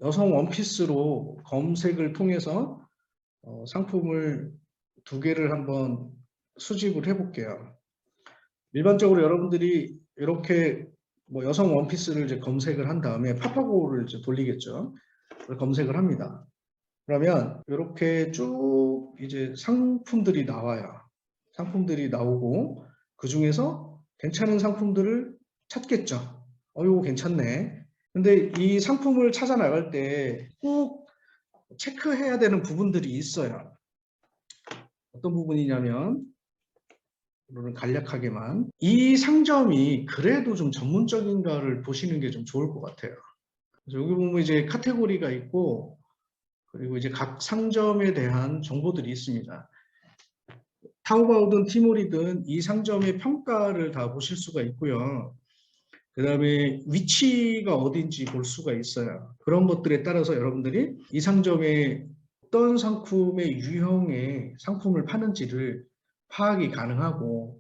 여성 원피스로 검색을 통해서 상품을 2개를 한번 수집을 해볼게요. 일반적으로 여러분들이 이렇게 뭐 여성 원피스를 이제 검색을 한 다음에 파파고를 이제 돌리겠죠. 검색을 합니다. 그러면 이렇게 쭉 이제 상품들이 나와요. 상품들이 나오고 그 중에서 괜찮은 상품들을 찾겠죠. 이거 괜찮네. 근데 이 상품을 찾아 나갈 때 꼭 체크해야 되는 부분들이 있어요. 어떤 부분이냐면, 물론 간략하게만, 이 상점이 그래도 좀 전문적인가를 보시는 게 좀 좋을 것 같아요. 그래서 여기 보면 이제 카테고리가 있고, 그리고 이제 각 상점에 대한 정보들이 있습니다. 타오바오든 티모리든 이 상점의 평가를 다 보실 수가 있고요. 그 다음에 위치가 어딘지 볼 수가 있어요. 그런 것들에 따라서 여러분들이 이 상점에 어떤 상품의 유형의 상품을 파는지를 파악이 가능하고,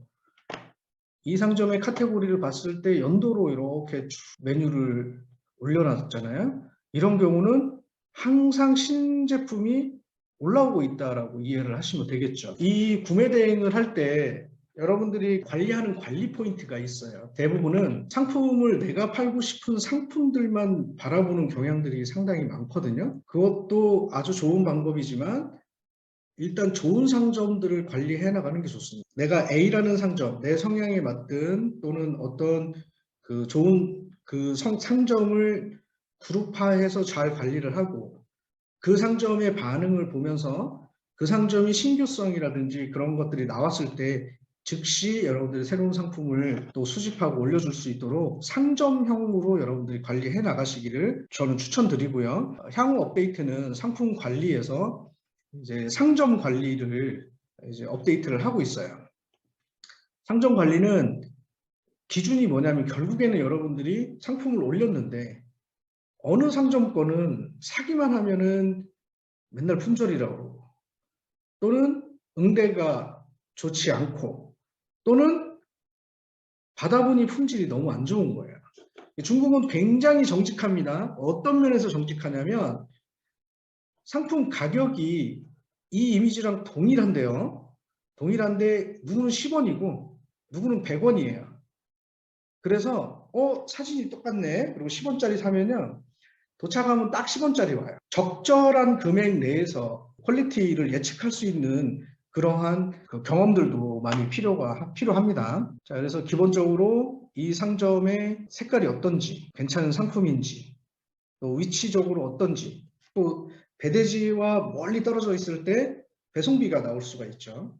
이 상점의 카테고리를 봤을 때 연도로 이렇게 메뉴를 올려놨잖아요. 이런 경우는 항상 신제품이 올라오고 있다라고 이해를 하시면 되겠죠. 이 구매 대행을 할 때 여러분들이 관리하는 관리 포인트가 있어요. 대부분은 상품을 내가 팔고 싶은 상품들만 바라보는 경향들이 상당히 많거든요. 그것도 아주 좋은 방법이지만 일단 좋은 상점들을 관리해 나가는 게 좋습니다. 내가 A라는 상점, 내 성향에 맞든 또는 어떤 그 좋은 그 상점을 그룹화해서 잘 관리를 하고, 그 상점의 반응을 보면서 그 상점이 신규성이라든지 그런 것들이 나왔을 때 즉시 여러분들이 새로운 상품을 또 수집하고 올려줄 수 있도록 상점형으로 여러분들이 관리해 나가시기를 저는 추천드리고요. 향후 업데이트는 상품 관리에서 이제 상점 관리를 이제 업데이트를 하고 있어요. 상점 관리는 기준이 뭐냐면, 결국에는 여러분들이 상품을 올렸는데 어느 상점 거는 사기만 하면은 맨날 품절이라고 그러고, 또는 응대가 좋지 않고, 또는 받아보니 품질이 너무 안 좋은 거예요. 중국은 굉장히 정직합니다. 어떤 면에서 정직하냐면, 상품 가격이 이 이미지랑 동일한데요. 동일한데 누구는 10원이고 누구는 100원이에요. 그래서 사진이 똑같네. 그리고 10원짜리 사면은 도착하면 딱 10원짜리 와요. 적절한 금액 내에서 퀄리티를 예측할 수 있는 그러한 그 경험들도 많이 필요합니다. 자, 그래서 기본적으로 이 상점의 색깔이 어떤지, 괜찮은 상품인지, 또 위치적으로 어떤지, 또 배대지와 멀리 떨어져 있을 때 배송비가 나올 수가 있죠.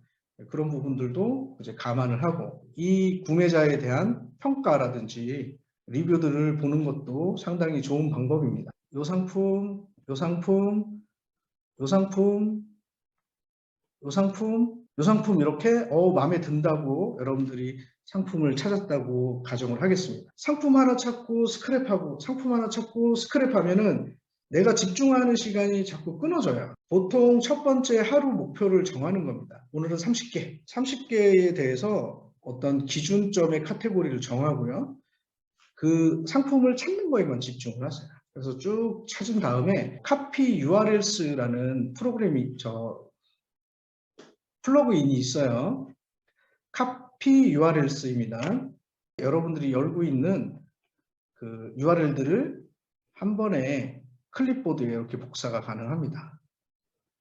그런 부분들도 이제 감안을 하고, 이 구매자에 대한 평가라든지 리뷰들을 보는 것도 상당히 좋은 방법입니다. 요 상품, 요 상품, 요 상품, 요 상품, 요 상품, 이렇게 마음에 든다고 여러분들이 상품을 찾았다고 가정을 하겠습니다. 상품 하나 찾고 스크랩하고, 상품 하나 찾고 스크랩하면은 내가 집중하는 시간이 자꾸 끊어져요. 보통 첫 번째 하루 목표를 정하는 겁니다. 오늘은 30개, 30개에 대해서 어떤 기준점의 카테고리를 정하고요. 그 상품을 찾는 거에만 집중을 하세요. 그래서 쭉 찾은 다음에 카피 URLs라는 플러그인이 있어요. 카피 URLs입니다. 여러분들이 열고 있는 그 URL들을 한 번에 클립보드에 이렇게 복사가 가능합니다.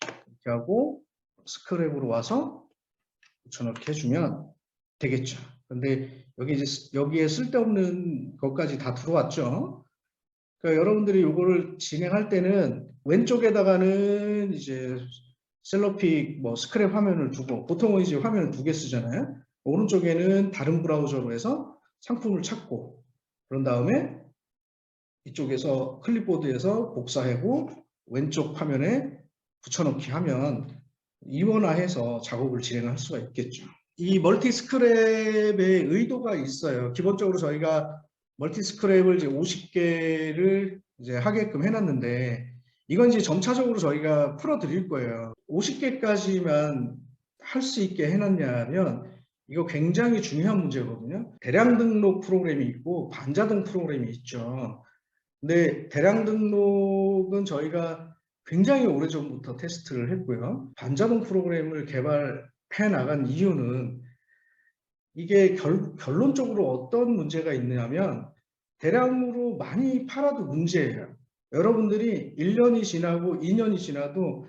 이렇게 하고 스크랩으로 와서 붙여넣기 해주면 되겠죠. 근데 여기에 쓸데없는 것까지 다 들어왔죠. 그러니까 여러분들이 이거를 진행할 때는 왼쪽에다가는 이제 셀러픽 스크랩 화면을 두고, 보통은 이제 화면을 2개 쓰잖아요. 오른쪽에는 다른 브라우저로 해서 상품을 찾고, 그런 다음에 이쪽에서 클립보드에서 복사하고 왼쪽 화면에 붙여넣기 하면 이원화해서 작업을 진행할 수가 있겠죠. 이 멀티 스크랩의 의도가 있어요. 기본적으로 저희가 멀티 스크랩을 이제 50개를 이제 하게끔 해놨는데, 이건 이제 점차적으로 저희가 풀어드릴 거예요. 50개까지만 할 수 있게 해놨냐면, 이거 굉장히 중요한 문제거든요. 대량 등록 프로그램이 있고 반자동 프로그램이 있죠. 근데 대량 등록은 저희가 굉장히 오래전부터 테스트를 했고요. 반자동 프로그램을 개발해 나간 이유는 이게 결론적으로 어떤 문제가 있느냐면 대량으로 많이 팔아도 문제예요. 여러분들이 1년이 지나고 2년이 지나도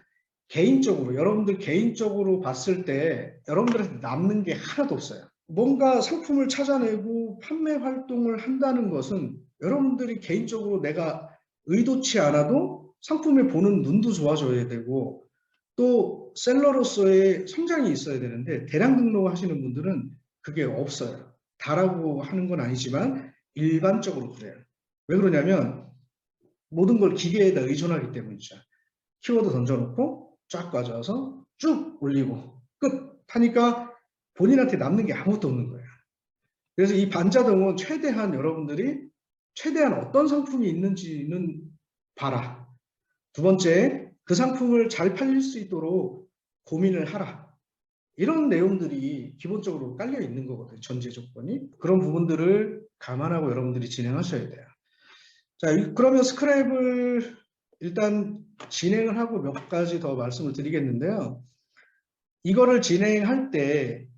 개인적으로 여러분들 개인적으로 봤을 때 여러분들한테 남는 게 하나도 없어요. 뭔가 상품을 찾아내고 판매 활동을 한다는 것은 여러분들이 개인적으로 내가 의도치 않아도 상품을 보는 눈도 좋아져야 되고 또 셀러로서의 성장이 있어야 되는데 대량 등록하시는 분들은 그게 없어요. 다라고 하는 건 아니지만 일반적으로 그래요. 왜 그러냐면 모든 걸 기계에다 의존하기 때문이죠. 키워드 던져놓고 쫙 가져와서 쭉 올리고 끝 하니까 본인한테 남는 게 아무것도 없는 거예요. 그래서 이 반자동은 최대한 여러분들이 최대한 어떤 상품이 있는지는 봐라. 두 번째, 그 상품을 잘 팔릴 수 있도록 고민을 하라. 이런 내용들이 기본적으로 깔려 있는 거거든요. 전제 조건이. 그런 부분들을 감안하고 여러분들이 진행하셔야 돼요. 자, 그러면 스크랩을 일단 진행을 하고 몇 가지 더 말씀을 드리겠는데요. 이거를 진행할 때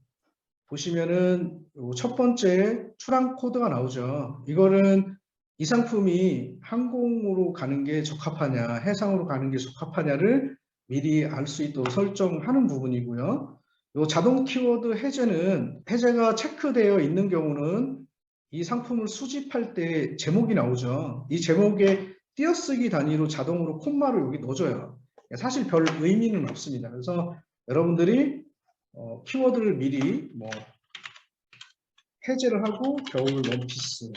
보시면은 첫 번째 출항 코드가 나오죠. 이거는 이 상품이 항공으로 가는 게 적합하냐, 해상으로 가는 게 적합하냐를 미리 알 수 있도록 설정하는 부분이고요. 요 자동 키워드 해제는 해제가 체크되어 있는 경우는 이 상품을 수집할 때 제목이 나오죠. 이 제목에 띄어쓰기 단위로 자동으로 콤마를 여기 넣어줘요. 사실 별 의미는 없습니다. 그래서 여러분들이 키워드를 미리 뭐 해제를 하고 겨울 원피스.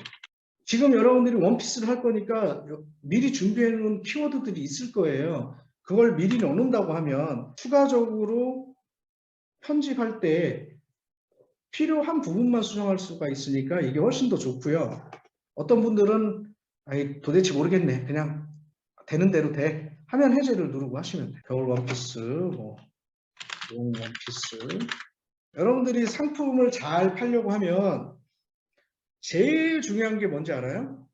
지금 여러분들이 원피스를 할 거니까 미리 준비해 놓은 키워드들이 있을 거예요. 그걸 미리 넣는다고 하면 추가적으로 편집할 때 필요한 부분만 수정할 수가 있으니까 이게 훨씬 더 좋고요. 어떤 분들은 아니 도대체 모르겠네. 그냥 되는 대로 돼. 하면 해제를 누르고 하시면 돼요. 겨울 원피스, 뭐 롱 원피스. 여러분들이 상품을 잘 팔려고 하면 제일 중요한 게 뭔지 알아요?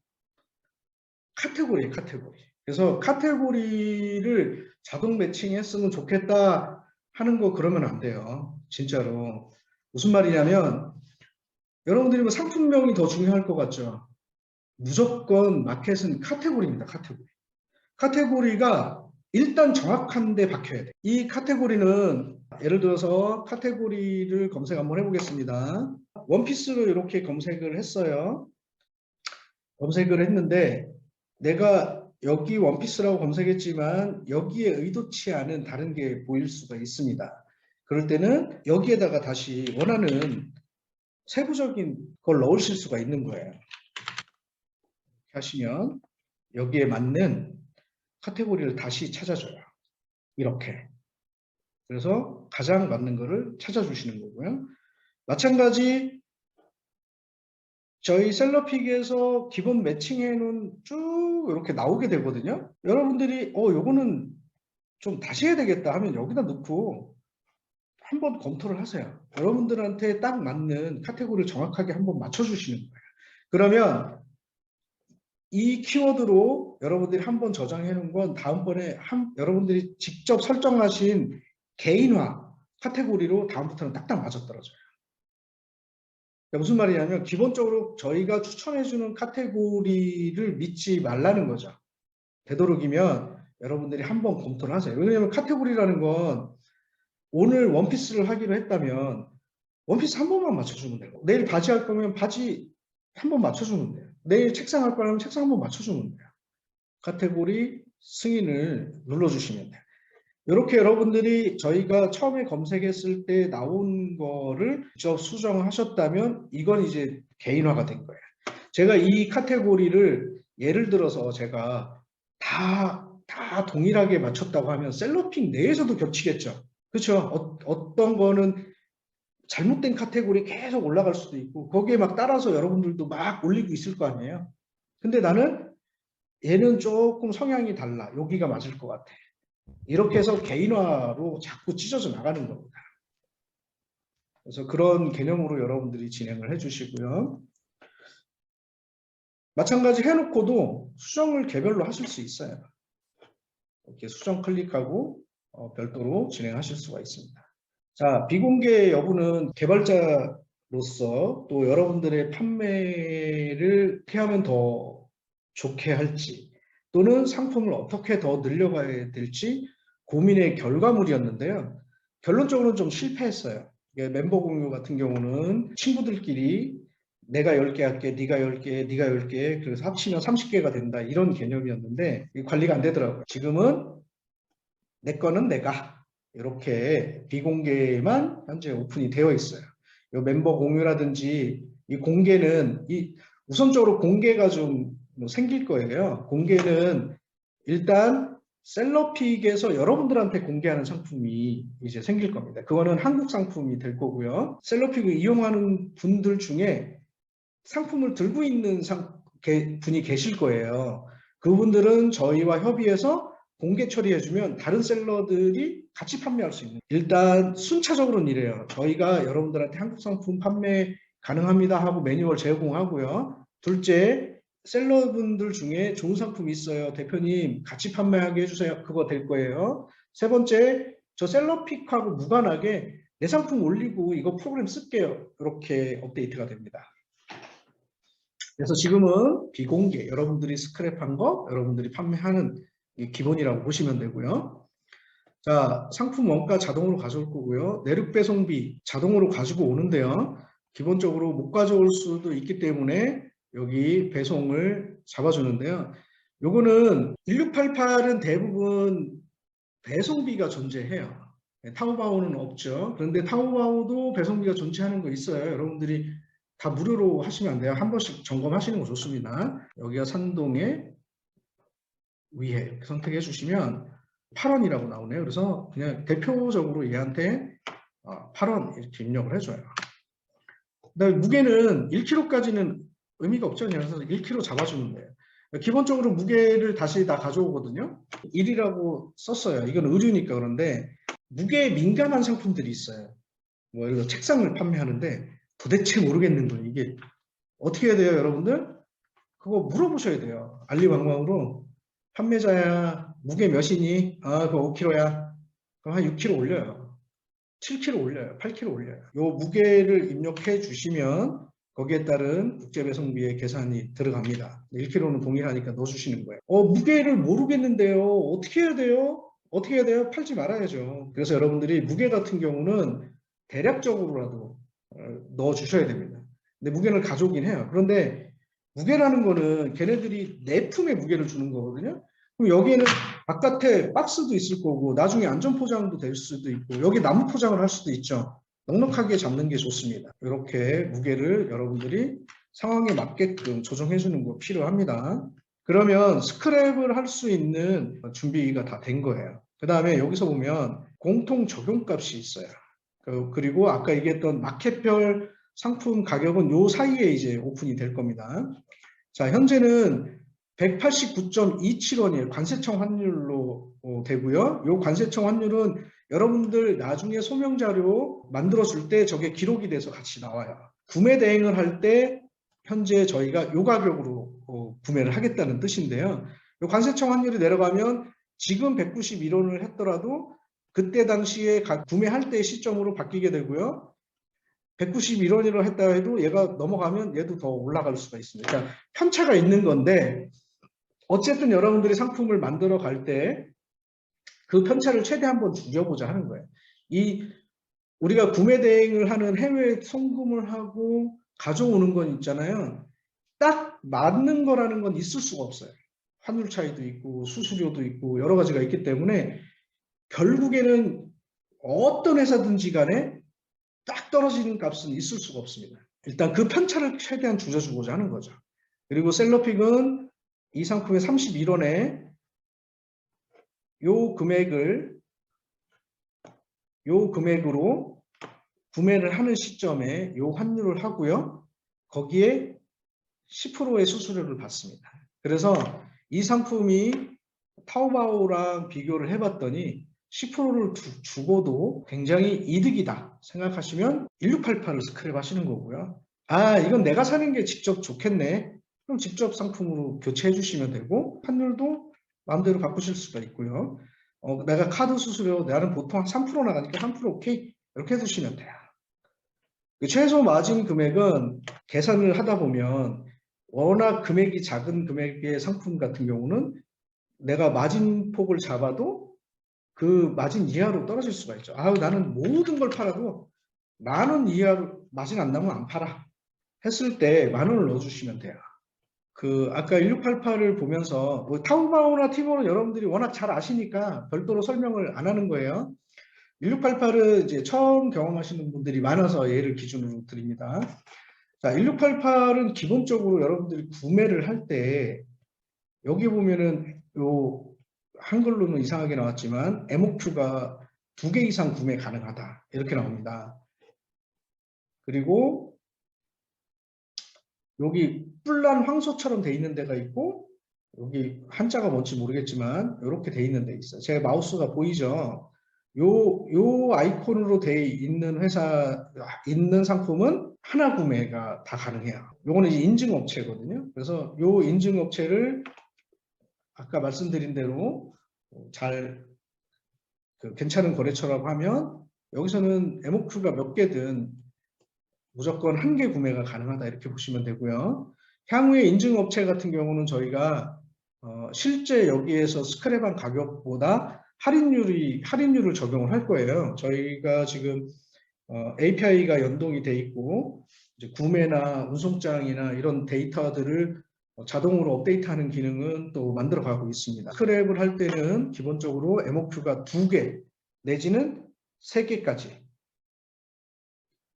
카테고리예요, 카테고리. 그래서 카테고리를 자동 매칭했으면 좋겠다 하는 거 그러면 안 돼요. 진짜로. 무슨 말이냐면 여러분들이 뭐 상품명이 더 중요할 것 같죠? 무조건 마켓은 카테고리입니다, 카테고리. 카테고리가 일단 정확한 데 박혀야 돼. 이 카테고리는 예를 들어서 카테고리를 검색 한번 해보겠습니다. 원피스로 이렇게 검색을 했어요. 검색을 했는데 내가 여기 원피스라고 검색했지만 여기에 의도치 않은 다른 게 보일 수가 있습니다. 그럴 때는 여기에다가 다시 원하는 세부적인 걸 넣으실 수가 있는 거예요. 이렇게 하시면 여기에 맞는 카테고리를 다시 찾아줘요. 이렇게. 그래서 가장 맞는 거를 찾아주시는 거고요. 마찬가지 저희 셀러픽에서 기본 매칭해 놓은 쭉 이렇게 나오게 되거든요. 여러분들이 요거는 좀 다시 해야 되겠다 하면 여기다 넣고 한번 검토를 하세요. 여러분들한테 딱 맞는 카테고리를 정확하게 한번 맞춰주시는 거예요. 그러면 이 키워드로 여러분들이 한번 저장해 놓은 건 다음번에 여러분들이 직접 설정하신 개인화 카테고리로 다음부터는 딱딱 맞아떨어져요. 무슨 말이냐면 기본적으로 저희가 추천해주는 카테고리를 믿지 말라는 거죠. 되도록이면 여러분들이 한번 검토를 하세요. 왜냐하면 카테고리라는 건 오늘 원피스를 하기로 했다면 원피스 한 번만 맞춰주면 돼요. 내일 바지 할 거면 바지 한 번 맞춰주면 돼요. 내일 책상 할 거면 책상 한 번 맞춰주면 돼요. 카테고리 승인을 눌러주시면 돼요. 이렇게 여러분들이 저희가 처음에 검색했을 때 나온 거를 직접 수정하셨다면 이건 이제 개인화가 된 거예요. 제가 이 카테고리를 예를 들어서 제가 다 동일하게 맞췄다고 하면 셀러픽 내에서도 겹치겠죠. 그렇죠? 어떤 거는 잘못된 카테고리 계속 올라갈 수도 있고 거기에 막 따라서 여러분들도 막 올리고 있을 거 아니에요. 근데 나는 얘는 조금 성향이 달라. 여기가 맞을 것 같아. 이렇게 해서 개인화로 자꾸 찢어져 나가는 겁니다. 그래서 그런 개념으로 여러분들이 진행을 해주시고요. 마찬가지 해놓고도 수정을 개별로 하실 수 있어요. 이렇게 수정 클릭하고 별도로 진행하실 수가 있습니다. 자, 비공개 여부는 개발자로서 또 여러분들의 판매를 어떻게 하면 더 좋게 할지 또는 상품을 어떻게 더 늘려가야 될지 고민의 결과물이었는데요. 결론적으로는 좀 실패했어요. 멤버 공유 같은 경우는 친구들끼리 내가 10개 할게, 네가 10개, 네가 10개, 그래서 합치면 30개가 된다 이런 개념이었는데 관리가 안 되더라고요. 지금은 내 거는 내가 이렇게 비공개만 현재 오픈이 되어 있어요. 이 멤버 공유라든지 이 공개는 우선적으로 공개가 좀 생길 거예요. 공개는 일단 셀러픽에서 여러분들한테 공개하는 상품이 이제 생길 겁니다. 그거는 한국 상품이 될 거고요. 셀러픽을 이용하는 분들 중에 상품을 들고 있는 분이 계실 거예요. 그분들은 저희와 협의해서 공개 처리해주면 다른 셀러들이 같이 판매할 수 있는. 일단 순차적으로는 이래요. 저희가 여러분들한테 한국 상품 판매 가능합니다 하고 매뉴얼 제공하고요. 둘째, 셀러분들 중에 좋은 상품 있어요. 대표님 같이 판매하게 해주세요. 그거 될 거예요. 세 번째, 저 셀러픽하고 무관하게 내 상품 올리고 이거 프로그램 쓸게요. 이렇게 업데이트가 됩니다. 그래서 지금은 비공개, 여러분들이 스크랩한 거, 여러분들이 판매하는 기본이라고 보시면 되고요. 자, 상품 원가 자동으로 가져올 거고요. 내륙 배송비 자동으로 가지고 오는데요. 기본적으로 못 가져올 수도 있기 때문에 여기 배송을 잡아주는데요. 요거는 1688은 대부분 배송비가 존재해요. 타오바오는 없죠. 그런데 타오바오도 배송비가 존재하는 거 있어요. 여러분들이 다 무료로 하시면 안 돼요. 한 번씩 점검하시는 거 좋습니다. 여기가 산동에 위해 이렇게 선택해 주시면 8원이라고 나오네요. 그래서 그냥 대표적으로 얘한테 8원 이렇게 입력을 해줘요. 그다음에 무게는 1kg까지는 의미가 없죠. 그래서 1kg 잡아주는 거예요. 기본적으로 무게를 다시 다 가져오거든요. 1이라고 썼어요. 이건 의류니까. 그런데 무게에 민감한 상품들이 있어요. 뭐 예를 들어 책상을 판매하는데 도대체 모르겠는 거예요. 이게 어떻게 해야 돼요, 여러분들? 그거 물어보셔야 돼요. 알리방방으로 판매자야, 무게 몇이니? 그거 5kg야. 그럼 한 6kg 올려요. 7kg 올려요. 8kg 올려요. 요 무게를 입력해 주시면 거기에 따른 국제배송비의 계산이 들어갑니다. 1kg는 동일하니까 넣어주시는 거예요. 무게를 모르겠는데요. 어떻게 해야 돼요? 어떻게 해야 돼요? 팔지 말아야죠. 그래서 여러분들이 무게 같은 경우는 대략적으로라도 넣어주셔야 됩니다. 근데 무게를 가져오긴 해요. 그런데 무게라는 거는 걔네들이 내품의 무게를 주는 거거든요. 그럼 여기에는 바깥에 박스도 있을 거고 나중에 안전 포장도 될 수도 있고 여기 나무 포장을 할 수도 있죠. 넉넉하게 잡는 게 좋습니다. 이렇게 무게를 여러분들이 상황에 맞게끔 조정해 주는 거 필요합니다. 그러면 스크랩을 할 수 있는 준비가 다 된 거예요. 그 다음에 여기서 보면 공통 적용값이 있어요. 그리고 아까 얘기했던 마켓별 상품 가격은 요 사이에 이제 오픈이 될 겁니다. 자, 현재는 189.27원이에요. 관세청 환율로 되고요. 요 관세청 환율은 여러분들 나중에 소명자료 만들어줄 때 저게 기록이 돼서 같이 나와요. 구매 대행을 할 때 현재 저희가 요 가격으로 구매를 하겠다는 뜻인데요. 요 관세청 환율이 내려가면 지금 191원을 했더라도 그때 당시에 구매할 때 시점으로 바뀌게 되고요. 191원이라고 했다 해도 얘가 넘어가면 얘도 더 올라갈 수가 있습니다. 그러니까 편차가 있는 건데 어쨌든 여러분들이 상품을 만들어 갈 때 그 편차를 최대 한번 줄여보자 하는 거예요. 우리가 구매 대행을 하는 해외 송금을 하고 가져오는 건 있잖아요. 딱 맞는 거라는 건 있을 수가 없어요. 환율 차이도 있고 수수료도 있고 여러 가지가 있기 때문에 결국에는 어떤 회사든지 간에 딱 떨어지는 값은 있을 수가 없습니다. 일단 그 편차를 최대한 줄여주고자 하는 거죠. 그리고 셀러픽은 이 상품의 31원에 요 금액으로 구매를 하는 시점에 요 환율을 하고요. 거기에 10%의 수수료를 받습니다. 그래서 이 상품이 타오바오랑 비교를 해봤더니 10%를 주고도 굉장히 이득이다 생각하시면 1688을 스크랩 하시는 거고요. 이건 내가 사는 게 직접 좋겠네. 그럼 직접 상품으로 교체해 주시면 되고 환율도 마음대로 바꾸실 수가 있고요. 내가 카드 수수료 나는 보통 한 3% 나가니까 3% 오케이 이렇게 해주시면 돼요. 최소 마진 금액은 계산을 하다 보면 워낙 금액이 작은 금액의 상품 같은 경우는 내가 마진 폭을 잡아도 그 마진 이하로 떨어질 수가 있죠. 나는 모든 걸 팔아도 10,000원 이하로 마진 안 나면 안 팔아 했을 때 10,000원을 넣어주시면 돼요. 아까 1688을 보면서 타오바오나 티모는 여러분들이 워낙 잘 아시니까 별도로 설명을 안 하는 거예요. 1688은 이제 처음 경험하시는 분들이 많아서 예를 기준으로 드립니다. 자, 1688은 기본적으로 여러분들이 구매를 할 때 여기 보면은 요 한글로는 이상하게 나왔지만 MOQ가 2개 이상 구매 가능하다 이렇게 나옵니다. 그리고 여기 뿔난 황소처럼 돼 있는 데가 있고 여기 한자가 뭔지 모르겠지만 이렇게 돼 있는 데 있어요. 제 마우스가 보이죠? 요 아이콘으로 돼 있는 있는 상품은 하나 구매가 다 가능해요. 요거는 이제 인증업체거든요. 그래서 요 인증업체를 아까 말씀드린 대로 잘 괜찮은 거래처라고 하면 여기서는 MOQ가 몇 개든 무조건 1개 구매가 가능하다 이렇게 보시면 되고요. 향후에 인증업체 같은 경우는 저희가 실제 여기에서 스크랩한 가격보다 할인율을 적용을 할 거예요. 저희가 지금 API가 연동이 돼 있고 이제 구매나 운송장이나 이런 데이터들을 자동으로 업데이트하는 기능은 또 만들어 가고 있습니다. 스크랩을 할 때는 기본적으로 MOQ가 2개 내지는 3개까지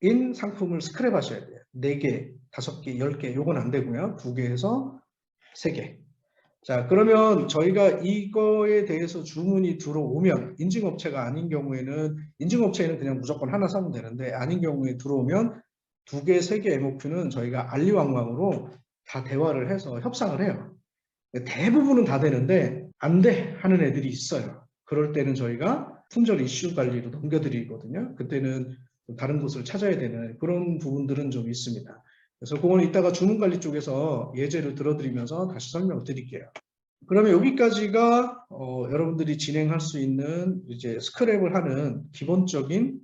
인 상품을 스크랩 하셔야 돼요. 4개, 5개, 10개 요건 안 되고요. 2개에서 3개. 자, 그러면 저희가 이거에 대해서 주문이 들어오면 인증업체가 아닌 경우에는 인증업체에는 그냥 무조건 하나 사면 되는데 아닌 경우에 들어오면 2개, 3개 MOQ는 저희가 알리왕왕으로 다 대화를 해서 협상을 해요. 대부분은 다 되는데 안 돼 하는 애들이 있어요. 그럴 때는 저희가 품절 이슈 관리로 넘겨드리거든요. 그때는 다른 곳을 찾아야 되는 그런 부분들은 좀 있습니다. 그래서 그건 이따가 주문관리 쪽에서 예제를 들어드리면서 다시 설명을 드릴게요. 그러면 여기까지가 여러분들이 진행할 수 있는 이제 스크랩을 하는 기본적인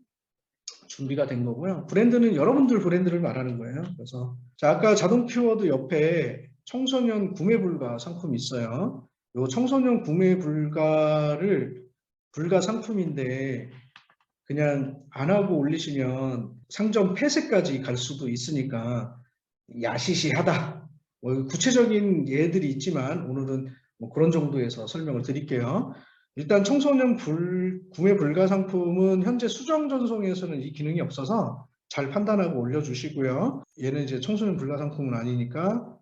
준비가 된 거고요. 브랜드는 여러분들 브랜드를 말하는 거예요. 그래서 자, 아까 자동 키워드 옆에 청소년 구매 불가 상품이 있어요. 이 청소년 구매 불가 상품인데 그냥 안 하고 올리시면 상점 폐쇄까지 갈 수도 있으니까 야시시하다. 구체적인 예들이 있지만 오늘은 그런 정도에서 설명을 드릴게요. 일단 청소년 구매 불가 상품은 현재 수정 전송에서는 이 기능이 없어서 잘 판단하고 올려주시고요. 얘는 이제 청소년 불가 상품은 아니니까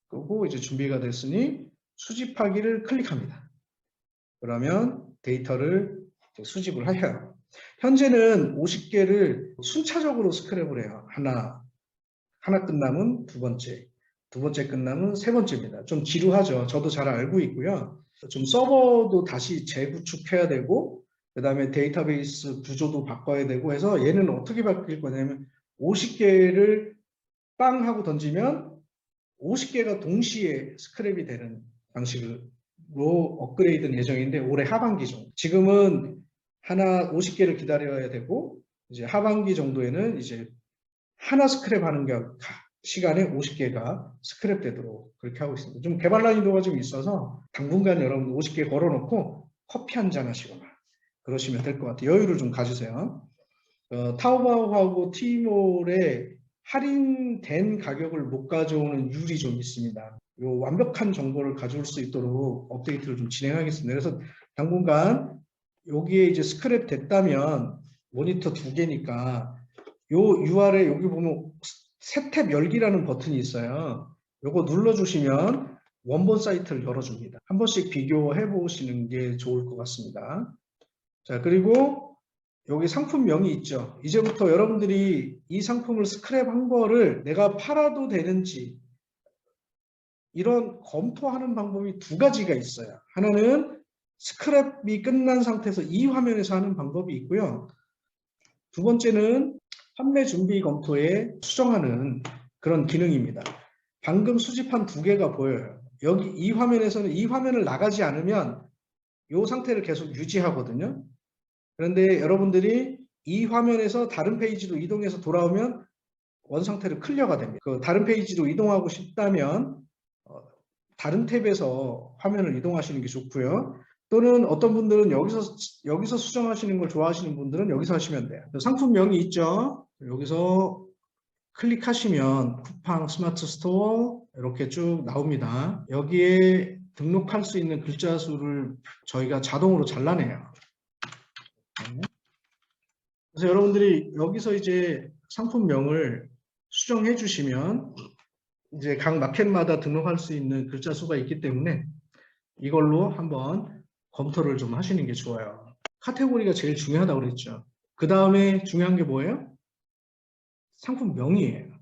끄고 이제 준비가 됐으니 수집하기를 클릭합니다. 그러면 데이터를 수집을 해요. 현재는 50개를 순차적으로 스크랩을 해요. 하나 끝나면 두 번째 끝나면 세 번째입니다. 좀 지루하죠. 저도 잘 알고 있고요. 좀 서버도 다시 재구축해야 되고 그 다음에 데이터베이스 구조도 바꿔야 되고 해서 얘는 어떻게 바뀔 거냐면 50개를 빵 하고 던지면 50개가 동시에 스크랩이 되는 방식으로 업그레이드는 예정인데 올해 하반기 정도. 지금은 하나 50개를 기다려야 되고 이제 하반기 정도에는 이제 하나 스크랩하는 시간에 50개가 스크랩 되도록 그렇게 하고 있습니다. 좀 개발 난이도가 좀 있어서 당분간 여러분 50개 걸어놓고 커피 한잔 하시거나 그러시면 될 것 같아요. 여유를 좀 가지세요. 타오바오하고 티몰에 할인된 가격을 못 가져오는 율이 좀 있습니다. 요 완벽한 정보를 가져올 수 있도록 업데이트를 좀 진행하겠습니다. 그래서 당분간 여기에 이제 스크랩 됐다면 모니터 2개니까 요 UR에 여기 보면 새 탭 열기라는 버튼이 있어요. 요거 눌러주시면 원본 사이트를 열어줍니다. 한 번씩 비교해 보시는 게 좋을 것 같습니다. 자, 그리고 여기 상품명이 있죠. 이제부터 여러분들이 이 상품을 스크랩한 거를 내가 팔아도 되는지 이런 검토하는 방법이 2가지가 있어요. 하나는 스크랩이 끝난 상태에서 이 화면에서 하는 방법이 있고요. 두 번째는 판매 준비 검토에 수정하는 그런 기능입니다. 방금 수집한 두 개가 보여요. 여기 이 화면에서는 이 화면을 나가지 않으면 이 상태를 계속 유지하거든요. 그런데 여러분들이 이 화면에서 다른 페이지로 이동해서 돌아오면 원 상태로 클리어가 됩니다. 그 다른 페이지로 이동하고 싶다면 다른 탭에서 화면을 이동하시는 게 좋고요. 또는 어떤 분들은 여기서 수정하시는 걸 좋아하시는 분들은 여기서 하시면 돼요. 상품명이 있죠. 여기서 클릭하시면 쿠팡 스마트 스토어 이렇게 쭉 나옵니다. 여기에 등록할 수 있는 글자 수를 저희가 자동으로 잘라내요. 그래서 여러분들이 여기서 이제 상품명을 수정해 주시면 이제 각 마켓마다 등록할 수 있는 글자 수가 있기 때문에 이걸로 한번 검토를 좀 하시는 게 좋아요. 카테고리가 제일 중요하다고 그랬죠. 그 다음에 중요한 게 뭐예요? 상품명이에요.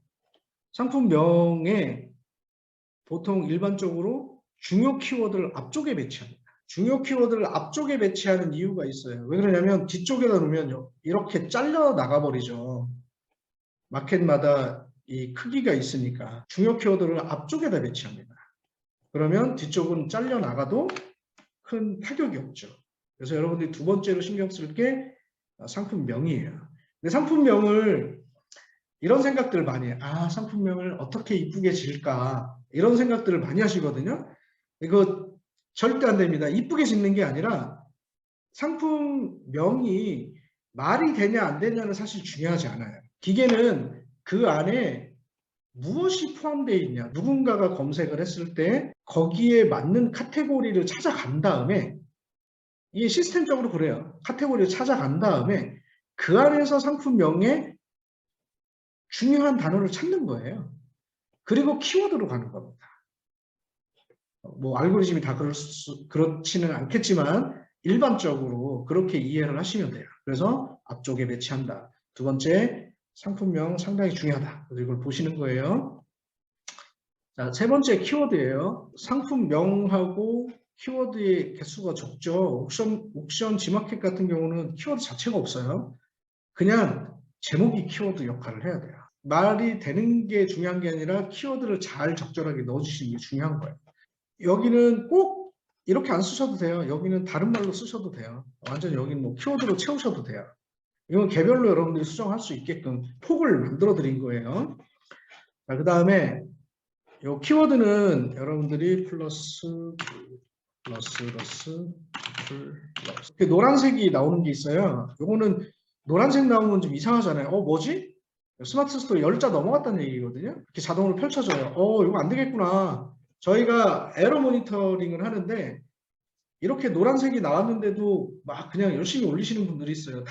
상품명에 보통 일반적으로 중요 키워드를 앞쪽에 배치합니다. 중요 키워드를 앞쪽에 배치하는 이유가 있어요. 왜 그러냐면 뒤쪽에다 놓으면 이렇게 잘려 나가버리죠. 마켓마다 이 크기가 있으니까 중요 키워드를 앞쪽에다 배치합니다. 그러면 뒤쪽은 잘려 나가도 큰 타격이 없죠. 그래서 여러분들이 두 번째로 신경 쓸 게 상품명이에요. 근데 상품명을 이런 생각들을 많이 해요. 아, 상품명을 어떻게 이쁘게 지을까? 이런 생각들을 많이 하시거든요. 이거 절대 안 됩니다. 이쁘게 짓는 게 아니라 상품명이 말이 되냐 안 되냐는 사실 중요하지 않아요. 기계는 그 안에 무엇이 포함되어 있냐, 누군가가 검색을 했을 때 거기에 맞는 카테고리를 찾아간 다음에 이게 시스템적으로 그래요. 카테고리를 찾아간 다음에 그 안에서 상품명에 중요한 단어를 찾는 거예요. 그리고 키워드로 가는 겁니다. 뭐 알고리즘이 다 그렇지는 않겠지만 일반적으로 그렇게 이해를 하시면 돼요. 그래서 앞쪽에 배치한다. 두 번째, 상품명 상당히 중요하다. 그래서 이걸 보시는 거예요. 자, 세 번째 키워드예요. 상품명하고 키워드의 개수가 적죠. 옥션 G마켓 같은 경우는 키워드 자체가 없어요. 그냥 제목이 키워드 역할을 해야 돼요. 말이 되는 게 중요한 게 아니라 키워드를 잘 적절하게 넣어주시는 게 중요한 거예요. 여기는 꼭 이렇게 안 쓰셔도 돼요. 여기는 다른 말로 쓰셔도 돼요. 완전 여기는 뭐 키워드로 채우셔도 돼요. 이건 개별로 여러분들이 수정할 수 있게끔 폭을 만들어 드린 거예요. 자, 그 다음에 이 키워드는 여러분들이 플러스 이렇게 노란색이 나오는 게 있어요. 요거는 노란색 나오면 좀 이상하잖아요. 뭐지? 스마트 스토어 10자 넘어갔다는 얘기거든요. 이렇게 자동으로 펼쳐져요. 이거 안 되겠구나. 저희가 에러 모니터링을 하는데 이렇게 노란색이 나왔는데도 막 그냥 열심히 올리시는 분들이 있어요.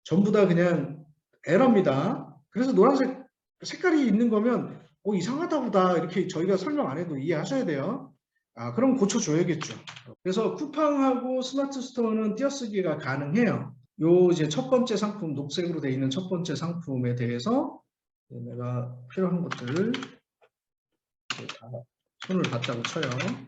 전부 다 그냥 에러입니다. 그래서 노란색 색깔이 있는 거면 이상하다 보다 이렇게 저희가 설명 안 해도 이해하셔야 돼요. 그럼 고쳐줘야겠죠. 그래서 쿠팡하고 스마트 스토어는 띄어쓰기가 가능해요. 요 이제 첫 번째 상품, 녹색으로 되어 있는 첫 번째 상품에 대해서 내가 필요한 것들을 다 손을 받자고 쳐요.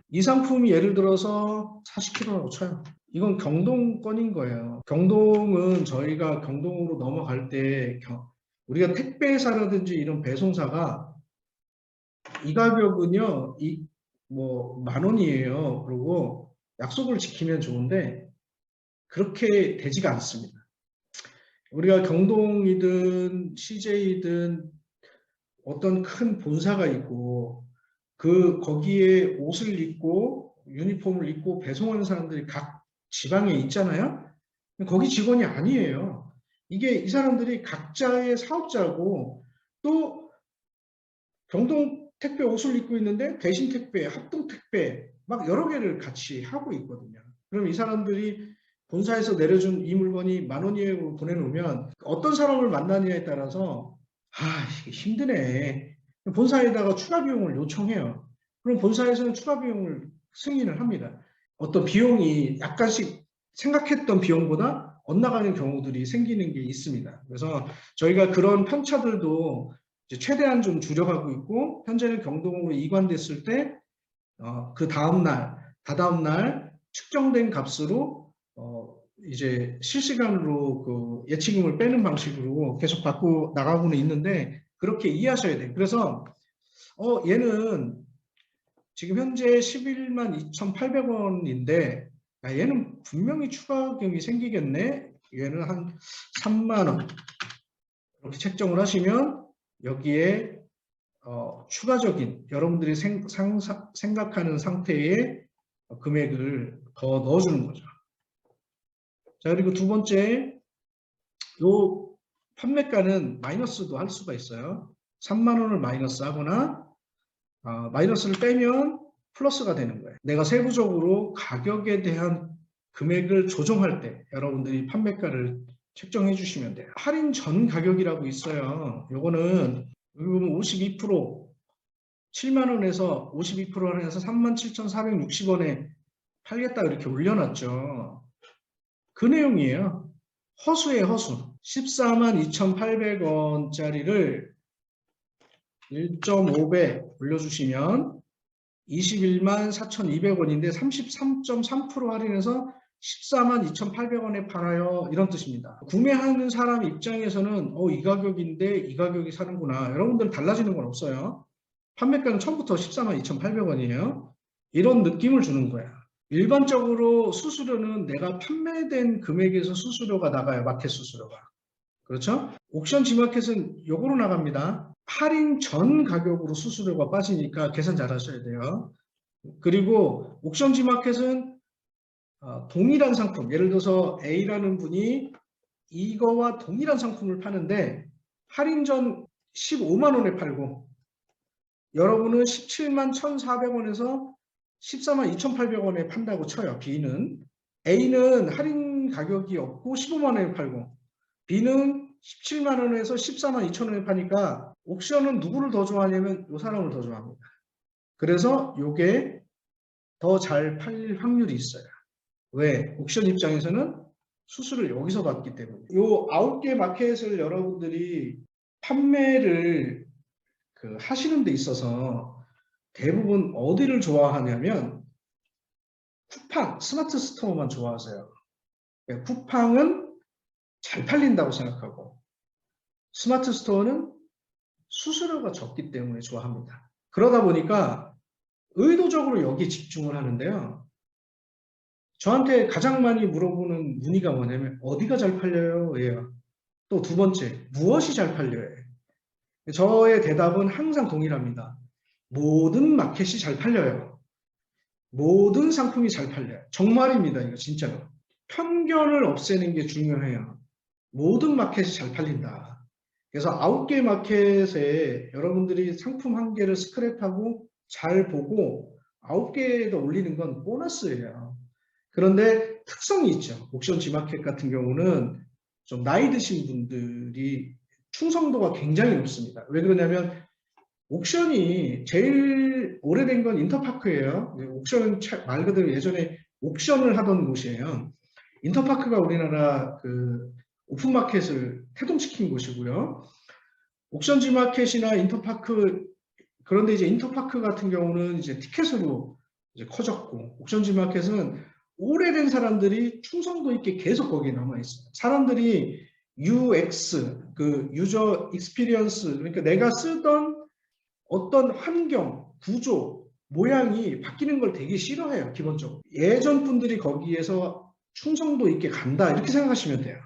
이 상품이 예를 들어서 40kg라고 쳐요. 이건 경동권인 거예요. 경동은 저희가 경동으로 넘어갈 때 우리가 택배사라든지 이런 배송사가 이 가격은요, 뭐 10,000원이에요. 그리고 약속을 지키면 좋은데 그렇게 되지가 않습니다. 우리가 경동이든 CJ든 어떤 큰 본사가 있고 거기에 옷을 입고 유니폼을 입고 배송하는 사람들이 각 지방에 있잖아요. 거기 직원이 아니에요. 이 사람들이 각자의 사업자고 또 경동 택배 옷을 입고 있는데 대신 택배, 합동 택배 막 여러 개를 같이 하고 있거든요. 그럼 이 사람들이 본사에서 내려준 이 물건이 10,000원이라고 보내놓으면 어떤 사람을 만나느냐에 따라서 이게 힘드네. 본사에다가 추가 비용을 요청해요. 그럼 본사에서는 추가 비용을 승인을 합니다. 어떤 비용이 약간씩 생각했던 비용보다 엇나가는 경우들이 생기는 게 있습니다. 그래서 저희가 그런 편차들도 이제 최대한 좀 줄여가고 있고 현재는 경동으로 이관됐을 때 그 다음날, 다다음날 측정된 값으로 이제 실시간으로 그 예치금을 빼는 방식으로 계속 받고 나가고는 있는데 그렇게 이해하셔야 돼요. 그래서 얘는 지금 현재 11만 2,800원인데 얘는 분명히 추가 가격이 생기겠네. 얘는 한 3만 원 이렇게 책정을 하시면 여기에 추가적인 여러분들이 생각하는 상태의 금액을 더 넣어주는 거죠. 자, 그리고 두 번째, 요 판매가는 마이너스도 할 수가 있어요. 3만 원을 마이너스 하거나 마이너스를 빼면 플러스가 되는 거예요. 내가 세부적으로 가격에 대한 금액을 조정할 때 여러분들이 판매가를 책정해 주시면 돼요. 할인 전 가격이라고 있어요. 요거는 52% 7만 원에서 52% 할인해서 37,460원에 팔겠다 이렇게 올려놨죠. 그 내용이에요. 허수예요, 허수. 14만 2,800원짜리를 1.5배 올려주시면 21만 4,200원인데 33.3% 할인해서 14만 2,800원에 팔아요. 이런 뜻입니다. 구매하는 사람 입장에서는 이 가격인데 이 가격이 사는구나. 여러분들 달라지는 건 없어요. 판매가는 처음부터 14만 2,800원이에요. 이런 느낌을 주는 거야. 일반적으로 수수료는 내가 판매된 금액에서 수수료가 나가요. 마켓 수수료가. 그렇죠? 옥션 G마켓은 요거로 나갑니다. 할인 전 가격으로 수수료가 빠지니까 계산 잘 하셔야 돼요. 그리고 옥션 G마켓은 동일한 상품, 예를 들어서 A라는 분이 이거와 동일한 상품을 파는데 할인 전 15만 원에 팔고 여러분은 17만 1,400원에서 14만 2,800원에 판다고 쳐요. B는. A는 할인 가격이 없고 15만 원에 팔고 B는 17만 원에서 14만 2천 원에 파니까 옥션은 누구를 더 좋아하냐면 이 사람을 더 좋아합니다. 그래서 이게 더 잘 팔릴 확률이 있어요. 왜? 옥션 입장에서는 수수료를 여기서 받기 때문에. 이 9개 마켓을 여러분들이 판매를 하시는 데 있어서 대부분 어디를 좋아하냐면 쿠팡, 스마트 스토어만 좋아하세요. 쿠팡은 잘 팔린다고 생각하고 스마트 스토어는 수수료가 적기 때문에 좋아합니다. 그러다 보니까 의도적으로 여기 집중을 하는데요. 저한테 가장 많이 물어보는 문의가 뭐냐면 어디가 잘 팔려요? 예요. 또 두 번째, 무엇이 잘 팔려요? 저의 대답은 항상 동일합니다. 모든 마켓이 잘 팔려요. 모든 상품이 잘 팔려요. 정말입니다. 이거 진짜로. 편견을 없애는 게 중요해요. 모든 마켓이 잘 팔린다. 그래서 9개 마켓에 여러분들이 상품 한 개를 스크랩하고 잘 보고 9개에다 올리는 건 보너스예요. 그런데 특성이 있죠. 옥션 G마켓 같은 경우는 좀 나이 드신 분들이 충성도가 굉장히 높습니다. 왜 그러냐면 옥션이 제일 오래된 건 인터파크예요. 옥션은 말 그대로 예전에 옥션을 하던 곳이에요. 인터파크가 우리나라 오픈마켓을 태동시킨 곳이고요. 옥션 G마켓이나 인터파크, 그런데 이제 인터파크 같은 경우는 이제 티켓으로 이제 커졌고, 옥션 G마켓은 오래된 사람들이 충성도 있게 계속 거기에 남아있어요. 사람들이 UX, 유저 익스피리언스, 그러니까 내가 쓰던 어떤 환경, 구조, 모양이 바뀌는 걸 되게 싫어해요, 기본적으로. 예전 분들이 거기에서 충성도 있게 간다, 이렇게 생각하시면 돼요.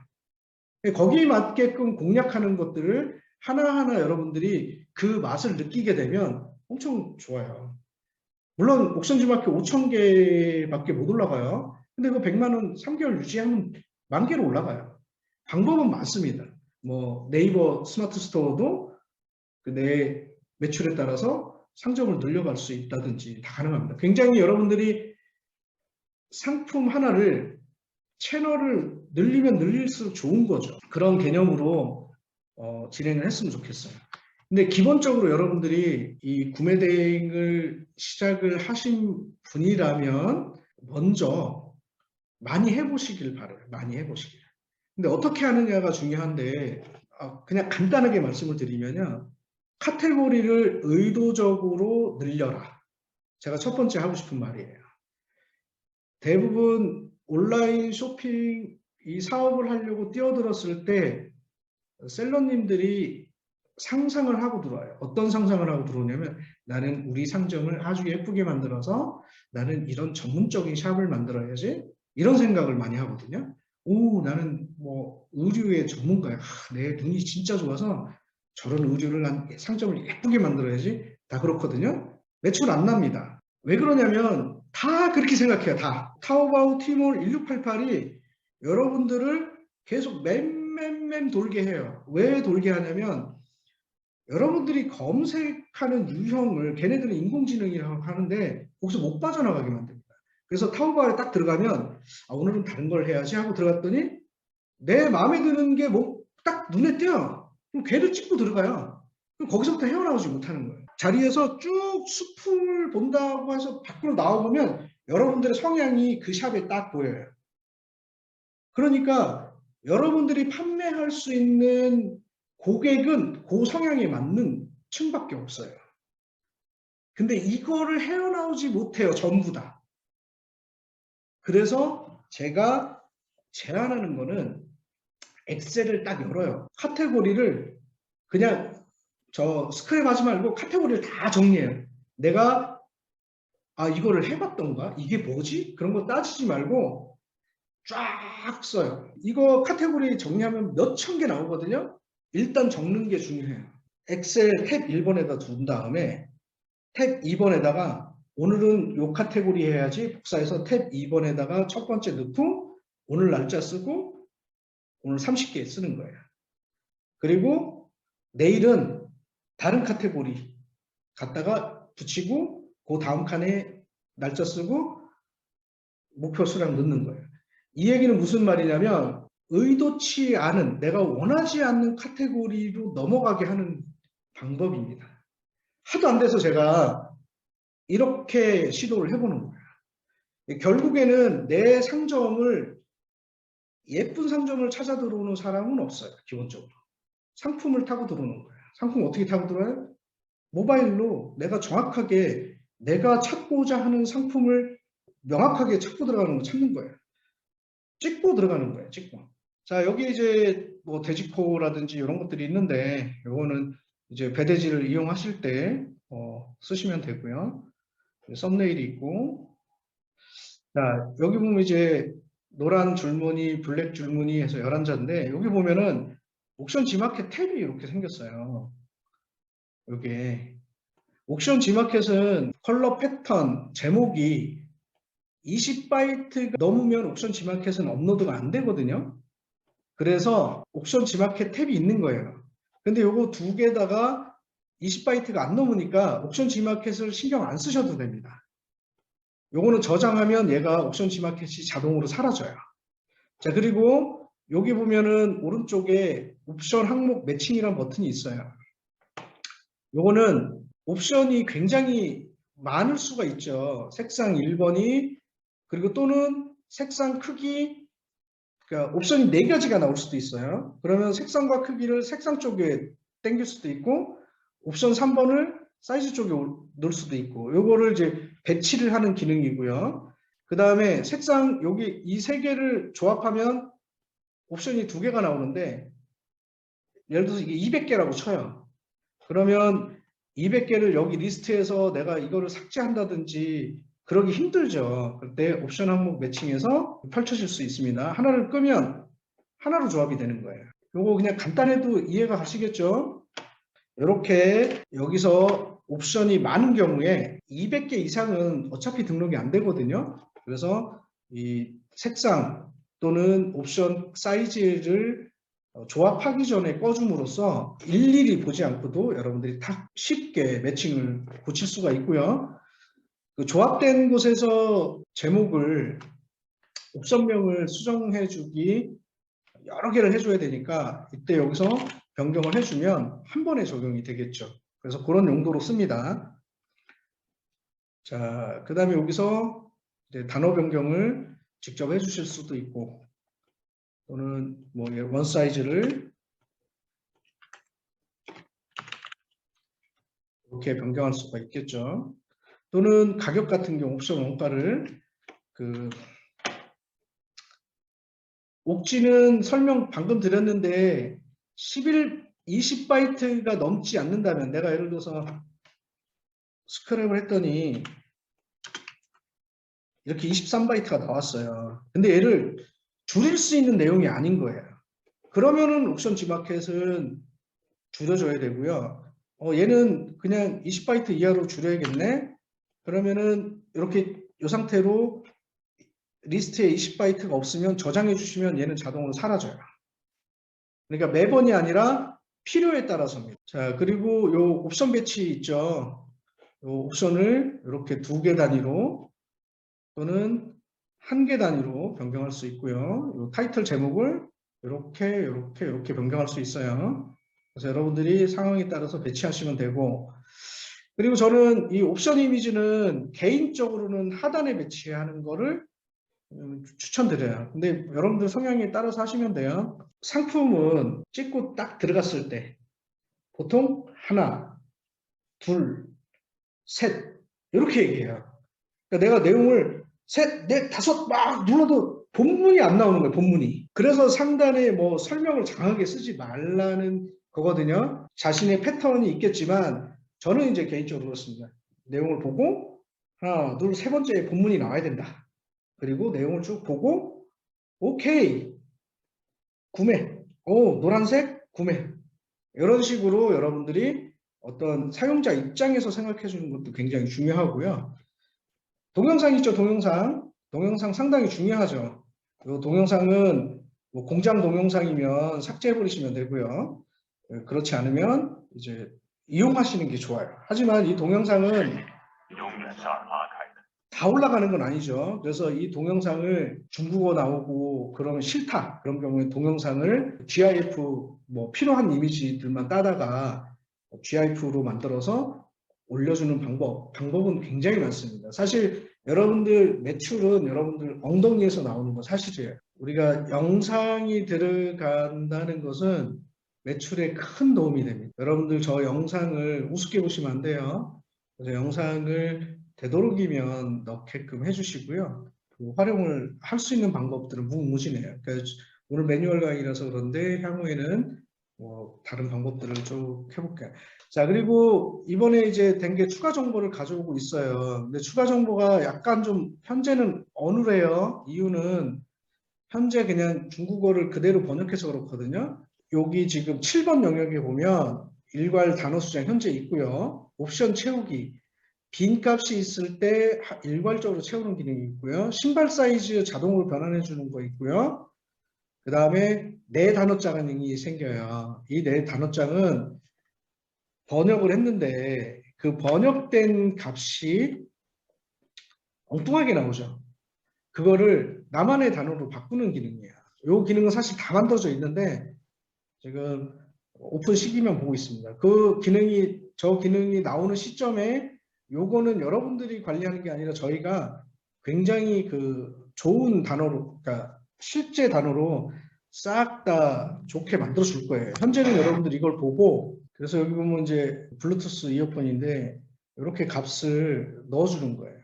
거기에 맞게끔 공략하는 것들을 하나하나 여러분들이 그 맛을 느끼게 되면 엄청 좋아요. 물론 옥션 G마켓 5,000개밖에 못 올라가요. 근데 그 100만 원 3개월 유지하면 10,000개로 올라가요. 방법은 많습니다. 뭐 네이버 스마트 스토어도 내 매출에 따라서 상점을 늘려갈 수 있다든지 다 가능합니다. 굉장히 여러분들이 상품 하나를 채널을 늘리면 늘릴수록 좋은 거죠. 그런 개념으로 진행을 했으면 좋겠어요. 근데 기본적으로 여러분들이 이 구매 대행을 시작을 하신 분이라면 먼저 많이 해보시길 바라요. 많이 해보시길. 근데 어떻게 하느냐가 중요한데 그냥 간단하게 말씀을 드리면요. 카테고리를 의도적으로 늘려라. 제가 첫 번째 하고 싶은 말이에요. 대부분 온라인 쇼핑 이 사업을 하려고 뛰어들었을 때 셀러님들이 상상을 하고 들어와요. 어떤 상상을 하고 들어오냐면 나는 우리 상점을 아주 예쁘게 만들어서 나는 이런 전문적인 샵을 만들어야지 이런 생각을 많이 하거든요. 오, 나는 뭐 의류의 전문가야. 내 눈이 진짜 좋아서 저런 의류를 난 상점을 예쁘게 만들어야지. 다 그렇거든요. 매출 안 납니다. 왜 그러냐면 다 그렇게 생각해요. 다. 타오바오, 티몰, 1688이 여러분들을 계속 맴 돌게 해요. 왜 돌게 하냐면 여러분들이 검색하는 유형을 걔네들은 인공지능이라고 하는데 거기서 못 빠져나가게 만듭니다. 그래서 타오바오에 딱 들어가면 오늘은 다른 걸 해야지 하고 들어갔더니 내 마음에 드는 게 뭐 딱 눈에 띄어. 그럼 걔를 찍고 들어가요. 그럼 거기서부터 헤어나오지 못하는 거예요. 자리에서 쭉 수품을 본다고 해서 밖으로 나와보면 여러분들의 성향이 그 샵에 딱 보여요. 그러니까 여러분들이 판매할 수 있는 고객은 그 성향에 맞는 층밖에 없어요. 근데 이거를 헤어나오지 못해요. 전부 다. 그래서 제가 제안하는 거는 엑셀을 딱 열어요. 카테고리를 그냥 저 스크랩 하지 말고 카테고리를 다 정리해요. 내가 이거를 해봤던가? 이게 뭐지? 그런 거 따지지 말고 쫙 써요. 이거 카테고리 정리하면 몇 천 개 나오거든요. 일단 적는 게 중요해요. 엑셀 탭 1번에다 둔 다음에 탭 2번에다가 오늘은 요 카테고리 해야지 복사해서 탭 2번에다가 첫 번째 넣고 오늘 날짜 쓰고 오늘 30개 쓰는 거예요. 그리고 내일은 다른 카테고리 갖다가 붙이고 그 다음 칸에 날짜 쓰고 목표 수량 넣는 거예요. 이 얘기는 무슨 말이냐면 의도치 않은 내가 원하지 않는 카테고리로 넘어가게 하는 방법입니다. 하도 안 돼서 제가 이렇게 시도를 해보는 거예요. 결국에는 내 상점을 예쁜 상점을 찾아 들어오는 사람은 없어요. 기본적으로. 상품을 타고 들어오는 거예요. 상품 어떻게 타고 들어와요? 모바일로 내가 정확하게 내가 찾고자 하는 상품을 명확하게 찾고 들어가는 거 찾는 거예요. 찍고 들어가는 거예요. 찍고. 자, 여기 이제 뭐 돼지코라든지 이런 것들이 있는데 요거는 이제 배대지를 이용하실 때 쓰시면 되고요. 썸네일이 있고 자, 여기 보면 이제 노란 줄무늬, 블랙 줄무늬 해서 11자인데 여기 보면은 옥션 지마켓 탭이 이렇게 생겼어요. 이게 옥션 지마켓은 컬러 패턴, 제목이 20바이트가 넘으면 옥션 지마켓은 업로드가 안 되거든요. 그래서 옥션 지마켓 탭이 있는 거예요. 근데 요거 두 개다가 20바이트가 안 넘으니까 옥션 지마켓을 신경 안 쓰셔도 됩니다. 요거는 저장하면 얘가 옥션 지마켓이 자동으로 사라져요. 자, 그리고 여기 보면은 오른쪽에 옵션 항목 매칭이라는 버튼이 있어요. 요거는 옵션이 굉장히 많을 수가 있죠. 색상 1번이 그리고 또는 색상 크기 그러니까 옵션이 4가지가 나올 수도 있어요. 그러면 색상과 크기를 색상 쪽에 당길 수도 있고 옵션 3번을 사이즈 쪽에 넣을 수도 있고 요거를 이제 배치를 하는 기능이고요. 그 다음에 색상 여기 이 3개를 조합하면 옵션이 2개가 나오는데 예를 들어서 이게 200개라고 쳐요. 그러면 200개를 여기 리스트에서 내가 이거를 삭제한다든지 그러기 힘들죠. 그때 옵션 항목 매칭해서 펼쳐질 수 있습니다. 하나를 끄면 하나로 조합이 되는 거예요. 요거 그냥 간단해도 이해가 가시겠죠? 이렇게 여기서 옵션이 많은 경우에 200개 이상은 어차피 등록이 안 되거든요. 그래서 이 색상 또는 옵션 사이즈를 조합하기 전에 꺼줌으로써 일일이 보지 않고도 여러분들이 다 쉽게 매칭을 고칠 수가 있고요. 그 조합된 곳에서 제목을 옵션명을 수정해 주기 여러 개를 해줘야 되니까 이때 여기서 변경을 해주면 한 번에 적용이 되겠죠. 그래서 그런 용도로 씁니다. 자, 그 다음에 여기서 이제 단어 변경을 직접 해주실 수도 있고 또는 뭐 원 사이즈를 이렇게 변경할 수가 있겠죠. 또는 가격 같은 경우 옵션 원가를 옥지는 설명 방금 드렸는데 10일 20바이트가 넘지 않는다면 내가 예를 들어서 스크랩을 했더니 이렇게 23바이트가 나왔어요. 근데 얘를 줄일 수 있는 내용이 아닌 거예요. 그러면은 옵션 G마켓은 줄여줘야 되고요. 얘는 그냥 20바이트 이하로 줄여야겠네. 그러면은 이렇게 이 상태로 리스트에 20바이트가 없으면 저장해 주시면 얘는 자동으로 사라져요. 그러니까 매번이 아니라 필요에 따라서입니다. 자, 그리고 요 옵션 배치 있죠. 요 옵션을 이렇게 2개 단위로 또는 1개 단위로 변경할 수 있고요. 요 타이틀 제목을 이렇게 변경할 수 있어요. 그래서 여러분들이 상황에 따라서 배치하시면 되고, 그리고 저는 이 옵션 이미지는 개인적으로는 하단에 배치하는 거를 추천드려요. 근데 여러분들 성향에 따라서 하시면 돼요. 상품은 찍고 딱 들어갔을 때 보통 하나, 둘, 셋 이렇게 얘기해요. 그러니까 내가 내용을 셋, 넷, 다섯 막 눌러도 본문이 안 나오는 거예요. 본문이. 그래서 상단에 뭐 설명을 장하게 쓰지 말라는 거거든요. 자신의 패턴이 있겠지만 저는 이제 개인적으로 그렇습니다. 내용을 보고 하나, 둘, 세 번째 본문이 나와야 된다. 그리고 내용을 쭉 보고 오케이 구매, 노란색 구매, 이런 식으로 여러분들이 어떤 사용자 입장에서 생각해 주는 것도 굉장히 중요하고요. 동영상 있죠, 동영상 상당히 중요하죠. 이 동영상은 뭐 공장 동영상이면 삭제해 버리시면 되고요. 그렇지 않으면 이제 이용하시는 게 좋아요. 하지만 이 동영상은 다 올라가는 건 아니죠. 그래서 이 동영상을 중국어 나오고 그러면 싫다. 그런 경우에 동영상을 GIF 뭐 필요한 이미지들만 따다가 GIF로 만들어서 올려주는 방법은 굉장히 많습니다. 사실 여러분들 매출은 여러분들 엉덩이에서 나오는 건 사실이에요. 우리가 영상이 들어간다는 것은 매출에 큰 도움이 됩니다. 여러분들 저 영상을 우습게 보시면 안 돼요. 그래서 영상을 되도록이면 넣게끔 해주시고요. 그 활용을 할 수 있는 방법들은 무궁무진해요. 그러니까 오늘 매뉴얼 강의라서 그런데 향후에는 다른 방법들을 쭉 해볼게요. 자, 그리고 이번에 이제 된 게 추가 정보를 가져오고 있어요. 근데 추가 정보가 약간 좀 현재는 어눌해요. 이유는 현재 그냥 중국어를 그대로 번역해서 그렇거든요. 여기 지금 7번 영역에 보면 일괄 단어 수정 현재 있고요. 옵션 채우기. 빈 값이 있을 때 일괄적으로 채우는 기능이 있고요. 신발 사이즈 자동으로 변환해 주는 거 있고요. 그 다음에 네 단어장이 생겨요. 이 네 단어장은 번역을 했는데 그 번역된 값이 엉뚱하게 나오죠. 그거를 나만의 단어로 바꾸는 기능이에요. 이 기능은 사실 다 만들어져 있는데 지금 오픈 시기만 보고 있습니다. 저 기능이 나오는 시점에 요거는 여러분들이 관리하는 게 아니라 저희가 굉장히 좋은 단어로, 그러니까 실제 단어로 싹 다 좋게 만들어 줄 거예요. 현재는 여러분들 이걸 보고, 그래서 여기 보면 이제 블루투스 이어폰인데 이렇게 값을 넣어주는 거예요.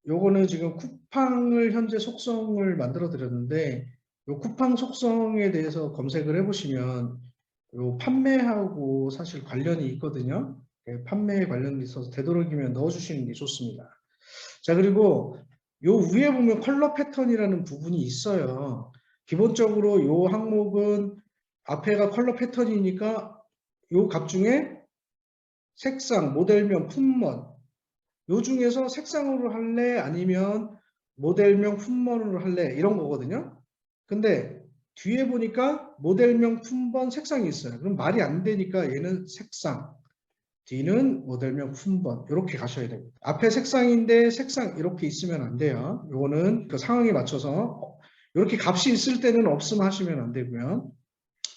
요거는 지금 쿠팡을 현재 속성을 만들어 드렸는데 요 쿠팡 속성에 대해서 검색을 해보시면 요 판매하고 사실 관련이 있거든요. 판매에 관련이 있어서 되도록이면 넣어주시는 게 좋습니다. 자, 그리고 요 위에 보면 컬러 패턴이라는 부분이 있어요. 기본적으로 요 항목은 앞에가 컬러 패턴이니까 요 값 중에 색상, 모델명, 품번 요 중에서 색상으로 할래 아니면 모델명 품번으로 할래 이런 거거든요. 근데 뒤에 보니까 모델명 품번 색상이 있어요. 그럼 말이 안 되니까 얘는 색상, 뒤는 모델명 품번 이렇게 가셔야 됩니다. 앞에 색상인데 색상 이렇게 있으면 안 돼요. 요거는 그 상황에 맞춰서 이렇게 값이 있을 때는 없음 하시면 안 되고요.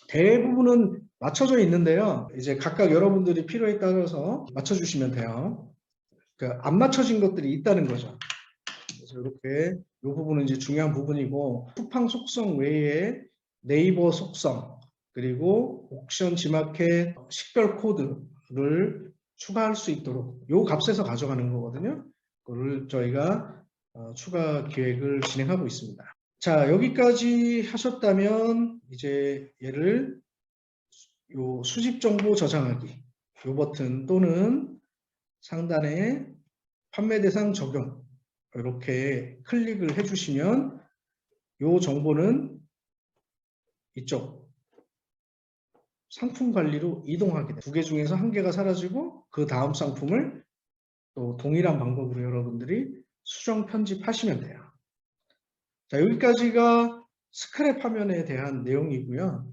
대부분은 맞춰져 있는데요. 이제 각각 여러분들이 필요에 따라서 맞춰주시면 돼요. 그러니까 안 맞춰진 것들이 있다는 거죠. 그래서 이렇게 이 부분은 이제 중요한 부분이고 쿠팡 속성 외에 네이버 속성 그리고 옥션 지마켓 식별 코드를 추가할 수 있도록 이 값에서 가져가는 거거든요. 그걸 저희가 추가 기획을 진행하고 있습니다. 자, 여기까지 하셨다면 이제 얘를 요 수집 정보 저장하기 요 버튼 또는 상단에 판매 대상 적용 이렇게 클릭을 해주시면 요 정보는 이쪽 상품 관리로 이동하게 돼요. 두 개 중에서 한 개가 사라지고 그 다음 상품을 또 동일한 방법으로 여러분들이 수정 편집하시면 돼요. 자, 여기까지가 스크랩 화면에 대한 내용이고요.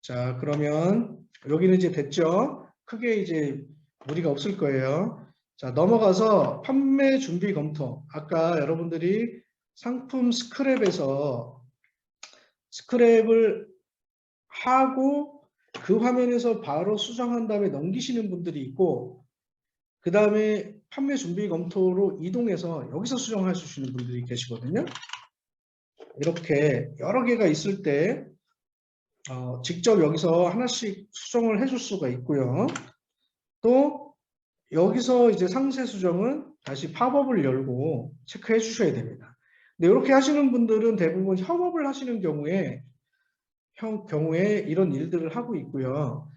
자, 그러면 여기는 이제 됐죠? 크게 이제 무리가 없을 거예요. 자, 넘어가서 판매 준비 검토. 아까 여러분들이 상품 스크랩에서 스크랩을 하고 그 화면에서 바로 수정한 다음에 넘기시는 분들이 있고 그 다음에 판매 준비 검토로 이동해서 여기서 수정해 주시는 분들이 계시거든요. 이렇게 여러 개가 있을 때 직접 여기서 하나씩 수정을 해줄 수가 있고요. 또 여기서 이제 상세 수정은 다시 팝업을 열고 체크해 주셔야 됩니다. 근데 이렇게 하시는 분들은 대부분 협업을 하시는 경우에 이런 일들을 하고 있고요.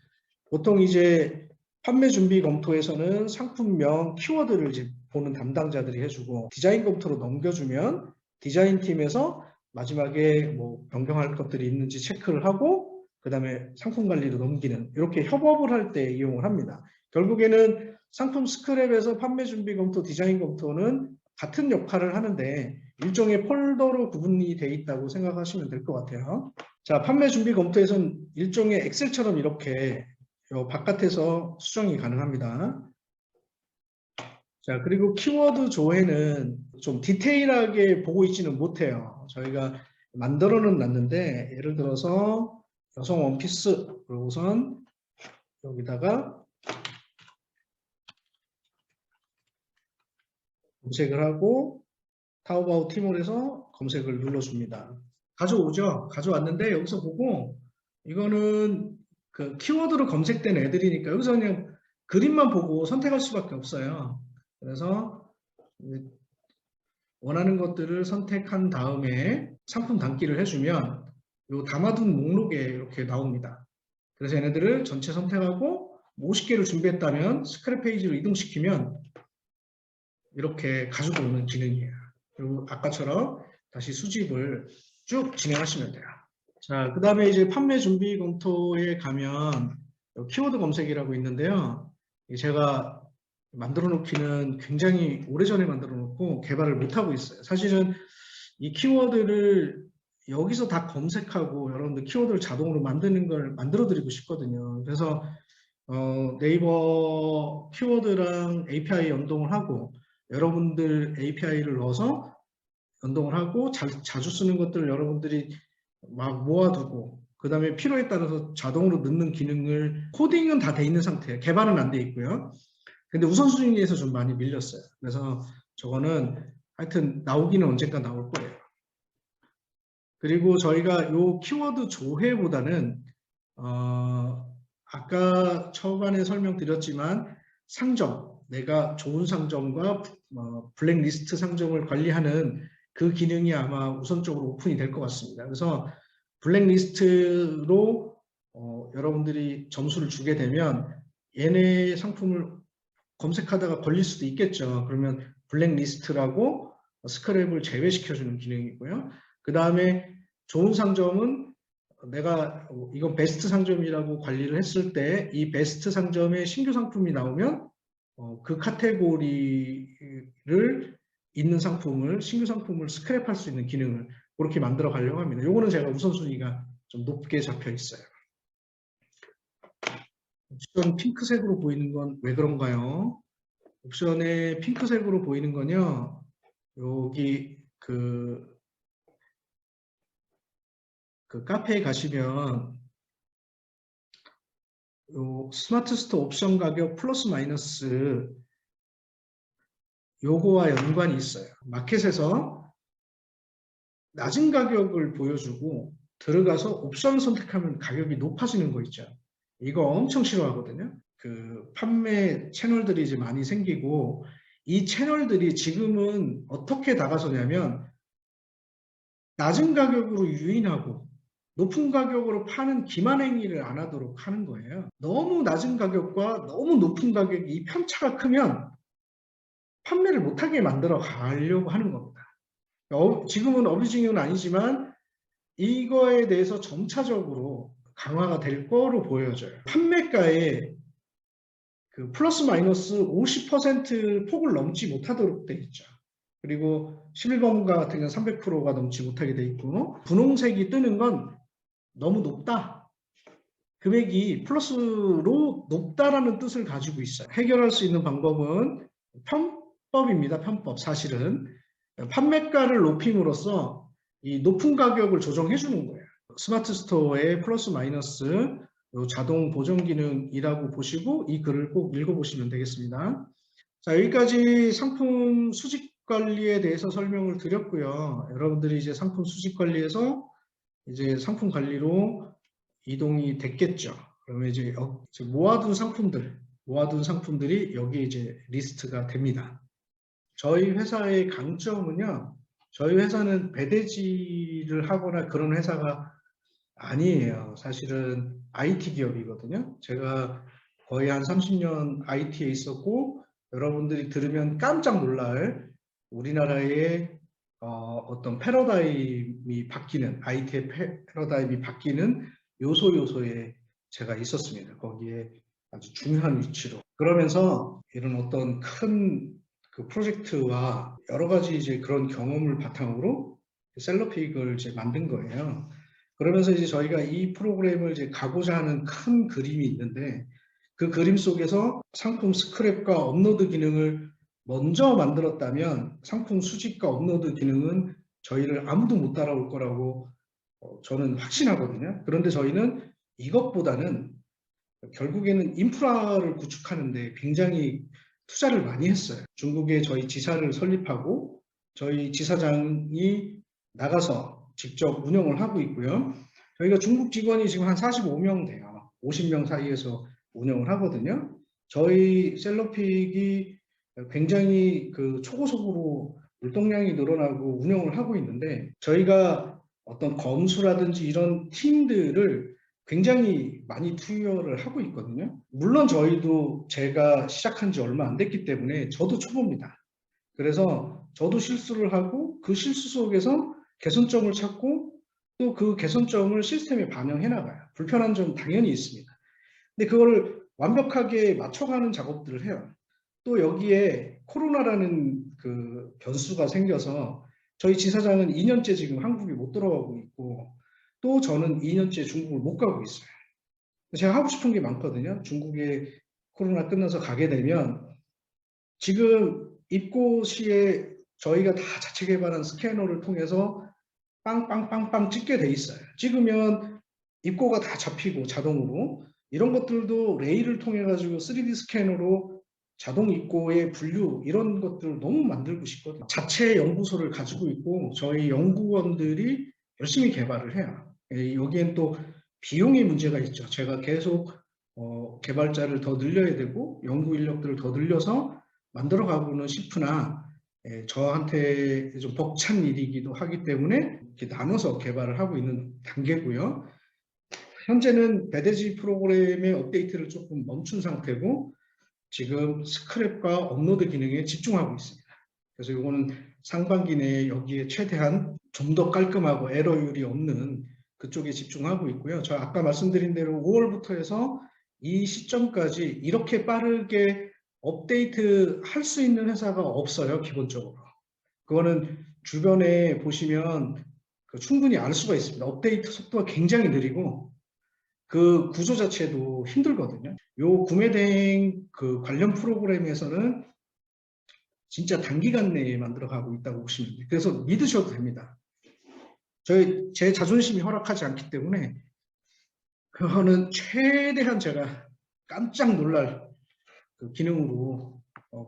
보통 이제 판매 준비 검토에서는 상품명 키워드를 이제 보는 담당자들이 해주고 디자인 검토로 넘겨주면 디자인 팀에서 마지막에 뭐 변경할 것들이 있는지 체크를 하고 그 다음에 상품 관리로 넘기는 이렇게 협업을 할 때 이용을 합니다. 결국에는 상품 스크랩에서 판매 준비 검토, 디자인 검토는 같은 역할을 하는데 일종의 폴더로 구분이 돼 있다고 생각하시면 될 것 같아요. 자, 판매 준비 검토에서는 일종의 엑셀처럼 이렇게 바깥에서 수정이 가능합니다. 자, 그리고 키워드 조회는 좀 디테일하게 보고 있지는 못해요. 저희가 만들어는 놨는데 예를 들어서 여성 원피스 그러고선 여기다가 검색을 하고 타오바오 티몰에서 검색을 눌러줍니다. 가져오죠. 가져왔는데 여기서 보고 이거는 그 키워드로 검색된 애들이니까 여기서 그냥 그림만 보고 선택할 수밖에 없어요. 그래서 원하는 것들을 선택한 다음에 상품 담기를 해주면 요 담아둔 목록에 이렇게 나옵니다. 그래서 얘네들을 전체 선택하고 50개를 준비했다면 스크랩 페이지로 이동시키면 이렇게 가지고 오는 기능이에요. 그리고 아까처럼 다시 수집을 쭉 진행하시면 돼요. 자, 그 다음에 이제 판매 준비 검토에 가면 키워드 검색이라고 있는데요. 제가 만들어 놓기는 굉장히 오래전에 만들어 놓고 개발을 못하고 있어요. 사실은 이 키워드를 여기서 다 검색하고 여러분들 키워드를 자동으로 만드는 걸 만들어 드리고 싶거든요. 그래서 네이버 키워드랑 API 연동을 하고 여러분들 API를 넣어서 연동을 하고 자주 쓰는 것들을 여러분들이 막 모아두고 그 다음에 필요에 따라서 자동으로 넣는 기능을 코딩은 다 돼 있는 상태예요. 개발은 안 돼 있고요. 근데 우선순위에서 좀 많이 밀렸어요. 그래서 저거는 하여튼 나오기는 언젠가 나올 거예요. 그리고 저희가 요 키워드 조회보다는 아까 초반에 설명드렸지만 상점, 내가 좋은 상점과 블랙리스트 상점을 관리하는 그 기능이 아마 우선적으로 오픈이 될 것 같습니다. 그래서 블랙리스트로 여러분들이 점수를 주게 되면 얘네 상품을 검색하다가 걸릴 수도 있겠죠. 그러면 블랙리스트라고 스크랩을 제외시켜주는 기능이고요. 그 다음에 좋은 상점은 내가 이건 베스트 상점이라고 관리를 했을 때 이 베스트 상점에 신규 상품이 나오면 그 카테고리를 있는 상품을 신규 상품을 스크랩할 수 있는 기능을 그렇게 만들어 가려고 합니다. 요거는 제가 우선순위가 좀 높게 잡혀 있어요. 옵션 핑크색으로 보이는 건 왜 그런가요? 옵션에 핑크색으로 보이는 건요. 여기 그 카페에 가시면 요 스마트 스토어 옵션 가격 플러스 마이너스 요거와 연관이 있어요. 마켓에서 낮은 가격을 보여주고 들어가서 옵션을 선택하면 가격이 높아지는 거 있죠. 이거 엄청 싫어하거든요. 그 판매 채널들이 이제 많이 생기고 이 채널들이 지금은 어떻게 다가서냐면 낮은 가격으로 유인하고 높은 가격으로 파는 기만 행위를 안 하도록 하는 거예요. 너무 낮은 가격과 너무 높은 가격이 이 편차가 크면 판매를 못하게 만들어 가려고 하는 겁니다. 지금은 어뷰징은 아니지만 이거에 대해서 점차적으로 강화가 될 거로 보여져요. 판매가에 그 플러스 마이너스 50% 폭을 넘지 못하도록 돼 있죠. 그리고 11번가 같은 경우는 300%가 넘지 못하게 돼 있고, 분홍색이 뜨는 건 너무 높다. 금액이 플러스로 높다라는 뜻을 가지고 있어요. 해결할 수 있는 방법은 편법입니다. 편법. 사실은 판매가를 높임으로써 이 높은 가격을 조정해 주는 거예요. 스마트 스토어의 플러스 마이너스 자동 보정 기능이라고 보시고 이 글을 꼭 읽어보시면 되겠습니다. 자, 여기까지 상품 수집 관리에 대해서 설명을 드렸고요. 여러분들이 이제 상품 수집 관리에서 이제 상품 관리로 이동이 됐겠죠. 그러면 이제 모아둔 상품들이 여기 이제 리스트가 됩니다. 저희 회사의 강점은요, 저희 회사는 배대지를 하거나 그런 회사가 아니에요. 사실은 IT 기업이거든요. 제가 거의 한 30년 IT에 있었고, 여러분들이 들으면 깜짝 놀랄 우리나라의 어떤 패러다임이 바뀌는, IT의 패러다임이 바뀌는 요소에 제가 있었습니다. 거기에 아주 중요한 위치로. 그러면서 이런 어떤 큰 그 프로젝트와 여러 가지 이제 그런 경험을 바탕으로 셀러픽을 이제 만든 거예요. 그러면서 이제 저희가 이 프로그램을 이제 가고자 하는 큰 그림이 있는데, 그 그림 속에서 상품 스크랩과 업로드 기능을 먼저 만들었다면 상품 수집과 업로드 기능은 저희를 아무도 못 따라올 거라고 저는 확신하거든요. 그런데 저희는 이것보다는 결국에는 인프라를 구축하는데 굉장히 투자를 많이 했어요. 중국에 저희 지사를 설립하고 저희 지사장이 나가서 직접 운영을 하고 있고요. 저희가 중국 직원이 지금 한 45명 돼요. 50명 사이에서 운영을 하거든요. 저희 셀러픽이 굉장히 그 초고속으로 물동량이 늘어나고 운영을 하고 있는데, 저희가 어떤 검수라든지 이런 팀들을 굉장히 많이 투여를 하고 있거든요. 물론 저희도 제가 시작한 지 얼마 안 됐기 때문에 저도 초보입니다. 그래서 저도 실수를 하고 그 실수 속에서 개선점을 찾고 또 그 개선점을 시스템에 반영해 나가요. 불편한 점 당연히 있습니다. 근데 그걸 완벽하게 맞춰가는 작업들을 해요. 또 여기에 코로나라는 그 변수가 생겨서 저희 지사장은 2년째 지금 한국에 못 들어가고 있고, 또 저는 2년째 중국을 못 가고 있어요. 제가 하고 싶은 게 많거든요. 중국에 코로나 끝나서 가게 되면 지금 입고 시에 저희가 다 자체 개발한 스캐너를 통해서 빵빵빵빵 찍게 돼 있어요. 찍으면 입고가 다 잡히고 자동으로, 이런 것들도 레일을 통해 가지고 3D 스캐너로 자동 입고의 분류, 이런 것들을 너무 만들고 싶거든요. 자체 연구소를 가지고 있고 저희 연구원들이 열심히 개발을 해요. 여기엔 또 비용의 문제가 있죠. 제가 계속 개발자를 더 늘려야 되고 연구 인력들을 더 늘려서 만들어 가고는 싶으나, 저한테 좀 벅찬 일이기도 하기 때문에 이렇게 나눠서 개발을 하고 있는 단계고요. 현재는 배대지 프로그램의 업데이트를 조금 멈춘 상태고 지금 스크랩과 업로드 기능에 집중하고 있습니다. 그래서 이거는 상반기 내에 여기에 최대한 좀 더 깔끔하고 에러율이 없는 그쪽에 집중하고 있고요. 저 아까 말씀드린 대로 5월부터 해서 이 시점까지 이렇게 빠르게 업데이트 할 수 있는 회사가 없어요. 기본적으로. 그거는 주변에 보시면 충분히 알 수가 있습니다. 업데이트 속도가 굉장히 느리고 그 구조 자체도 힘들거든요. 요 구매대행 그 관련 프로그램에서는 진짜 단기간 내에 만들어가고 있다고 보시면 돼요. 그래서 믿으셔도 됩니다. 제 자존심이 허락하지 않기 때문에 그거는 최대한 제가 깜짝 놀랄 그 기능으로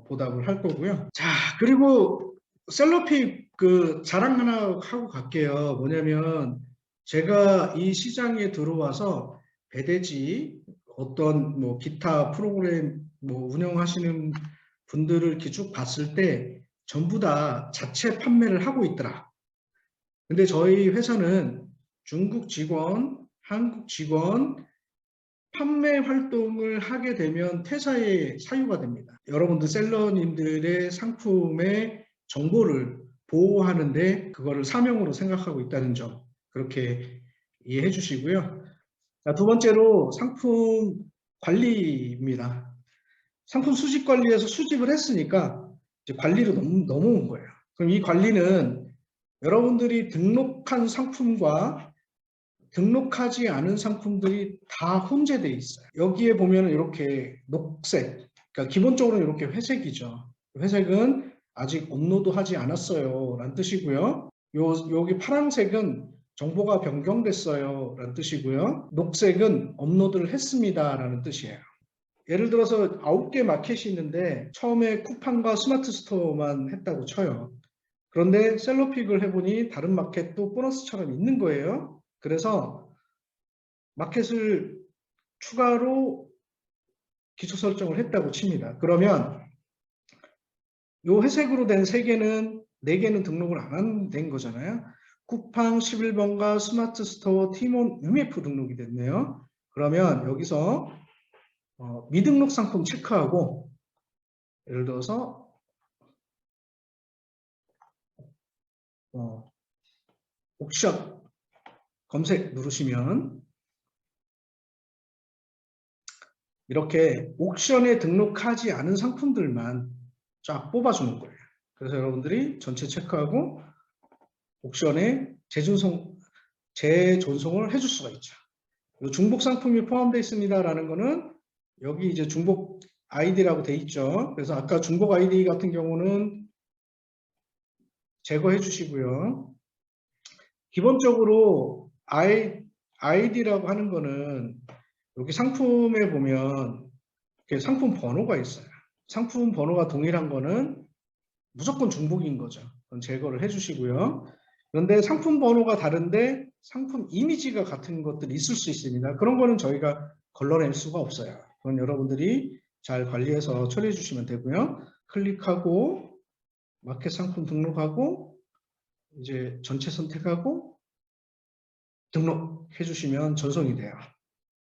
보답을 할 거고요. 자, 그리고 셀러픽 그 자랑 하나 하고 갈게요. 뭐냐면 제가 이 시장에 들어와서 배대지 어떤 뭐 기타 프로그램 뭐 운영하시는 분들을 이렇게 쭉 봤을 때 전부 다 자체 판매를 하고 있더라. 근데 저희 회사는 중국 직원, 한국 직원, 판매 활동을 하게 되면 퇴사의 사유가 됩니다. 여러분들 셀러님들의 상품의 정보를 보호하는데 그거를 사명으로 생각하고 있다는 점 그렇게 이해해 주시고요. 두 번째로 상품 관리입니다. 상품 수집 관리에서 수집을 했으니까 이제 관리로 넘어온 거예요. 그럼 이 관리는 여러분들이 등록한 상품과 등록하지 않은 상품들이 다 혼재되어 있어요. 여기에 보면 이렇게 녹색, 그러니까 기본적으로 이렇게 회색이죠. 회색은 아직 업로드하지 않았어요 라는 뜻이고요. 여기 파란색은 정보가 변경됐어요 라는 뜻이고요. 녹색은 업로드를 했습니다 라는 뜻이에요. 예를 들어서 9개 마켓이 있는데 처음에 쿠팡과 스마트 스토어만 했다고 쳐요. 그런데 셀러픽을 해보니 다른 마켓도 보너스처럼 있는 거예요. 그래서 마켓을 추가로 기초 설정을 했다고 칩니다. 그러면 이 회색으로 된 3개는 4개는 등록을 안 된 거잖아요. 쿠팡 11번가 스마트 스토어 티몬 UMF 등록이 됐네요. 그러면 여기서 미등록 상품 체크하고 예를 들어서 옥션 검색 누르시면 이렇게 옥션에 등록하지 않은 상품들만 쫙 뽑아주는 거예요. 그래서 여러분들이 전체 체크하고 옥션에 재존송을 해줄 수가 있죠. 중복 상품이 포함되어 있습니다라는 거는 여기 이제 중복 아이디라고 돼 있죠. 그래서 아까 중복 아이디 같은 경우는 제거해 주시고요. 기본적으로 아이디라고 하는 거는 여기 상품에 보면 상품 번호가 있어요. 상품 번호가 동일한 거는 무조건 중복인 거죠. 그건 제거를 해주시고요. 그런데 상품 번호가 다른데 상품 이미지가 같은 것들이 있을 수 있습니다. 그런 거는 저희가 걸러낼 수가 없어요. 그건 여러분들이 잘 관리해서 처리해 주시면 되고요. 클릭하고 마켓 상품 등록하고 이제 전체 선택하고 등록해 주시면 전송이 돼요.